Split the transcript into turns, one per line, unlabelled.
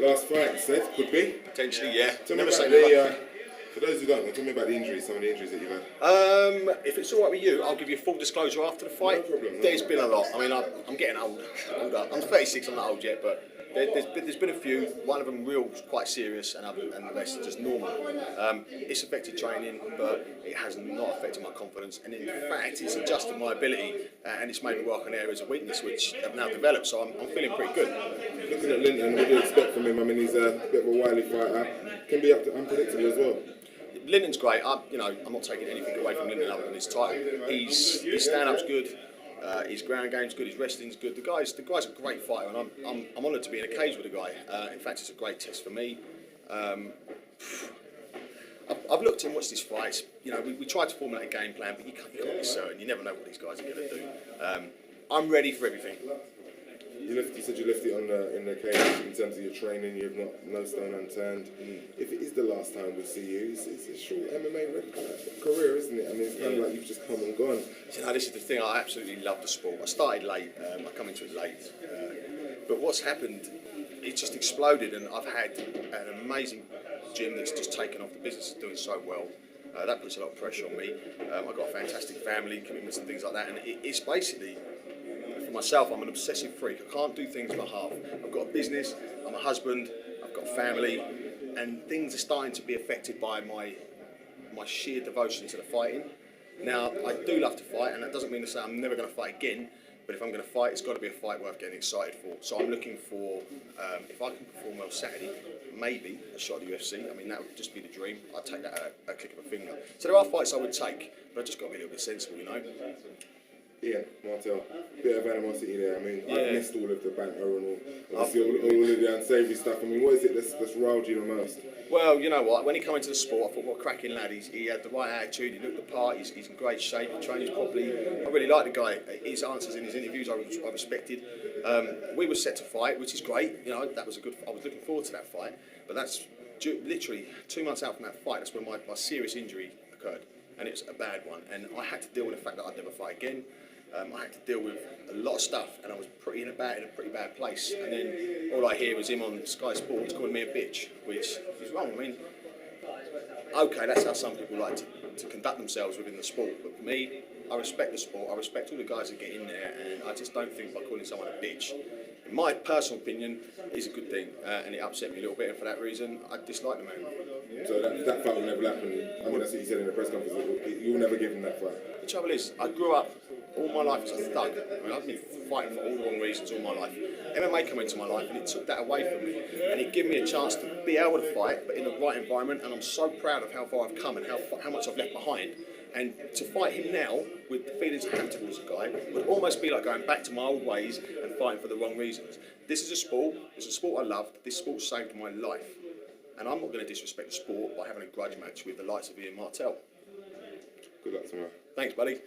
Last fight, Seth, could be.
Potentially, yeah.
Tell me about for those who don't know, tell me about the injuries, some of the injuries that you've had.
If it's all right with you, I'll give you full disclosure after the fight.
No problem,
There's been a lot. I mean, I'm getting older. I'm 36, I'm not old yet, but there's been a few. One of them real quite serious, and the rest are just normal. It's affected training, but it has not affected my confidence, and in fact, it's adjusted my ability, and it's made me work on areas of weakness which have now developed. So I'm feeling pretty good.
Looking at Linton, what do you expect from him? I mean, he's a bit of a wily fighter. Can be unpredictable as well.
Linton's great. I'm not taking anything away from Linton other than his title. His stand-up's good. His ground game's good. His wrestling's good. The guy's a great fighter, and I'm honoured to be in a cage with the guy. In fact, it's a great test for me. I've looked and watched his fights. You know, we tried to formulate a game plan, but you can't be certain. You never know what these guys are going to do. I'm ready for everything.
You said you left it in the cage in terms of your training. You have no stone unturned. If it is the last time we see you, it's a short MMA career, isn't it? I mean, it's kind of like you've just come and gone.
You know, this is the thing. I absolutely love the sport. I started late. I come into it late. But what's happened? It just exploded, and I've had an amazing gym that's just taken off. The business is doing so well. That puts a lot of pressure on me. I've got a fantastic family, commitments and things like that, and it's basically. For myself, I'm an obsessive freak. I can't do things by half. I've got a business, I'm a husband, I've got a family, and things are starting to be affected by my sheer devotion to the fighting. Now, I do love to fight, and that doesn't mean to say I'm never going to fight again, but if I'm going to fight, it's got to be a fight worth getting excited for. So I'm looking for, if I can perform well Saturday, maybe a shot at the UFC. I mean, that would just be the dream. I'd take that at a click of a finger. So there are fights I would take, but I've just got to be a little bit sensible, you know.
Yeah, Martel, bit of animosity there. I mean, I've missed all of the banter and all of the unsavoury stuff. I mean, what is it that's riled you the most?
Well, you know what, when he came into the sport, I thought, what a cracking lad. He had the right attitude, he looked the part, he's in great shape, he trains properly. I really like the guy. His answers in his interviews I respected. We were set to fight, which is great. You know, that was I was looking forward to that fight. But that's literally 2 months out from that fight, that's when my serious injury occurred. And it's a bad one. And I had to deal with the fact that I'd never fight again. I had to deal with a lot of stuff, and I was in a pretty bad place. And then all I hear is him on Sky Sports calling me a bitch, which is wrong. I mean, okay, that's how some people like to conduct themselves within the sport. But for me, I respect the sport. I respect all the guys that get in there, and I just don't think by calling someone a bitch, in my personal opinion, is a good thing. And it upset me a little bit, and for that reason, I dislike the man.
So that fight will never happen. I mean, that's what you said in the press conference. You'll never give him that fight.
The trouble is, I grew up all my life as a thug. I mean, I've been fighting for all the wrong reasons all my life. MMA came into my life and it took that away from me. And it gave me a chance to be able to fight, but in the right environment. And I'm so proud of how far I've come and how much I've left behind. And to fight him now, with the feelings I have towards the guy, would almost be like going back to my old ways and fighting for the wrong reasons. This is a sport. It's a sport I loved. This sport saved my life. And I'm not going to disrespect the sport by having a grudge match with the likes of Ian Martel.
Good luck tomorrow.
Thanks, buddy.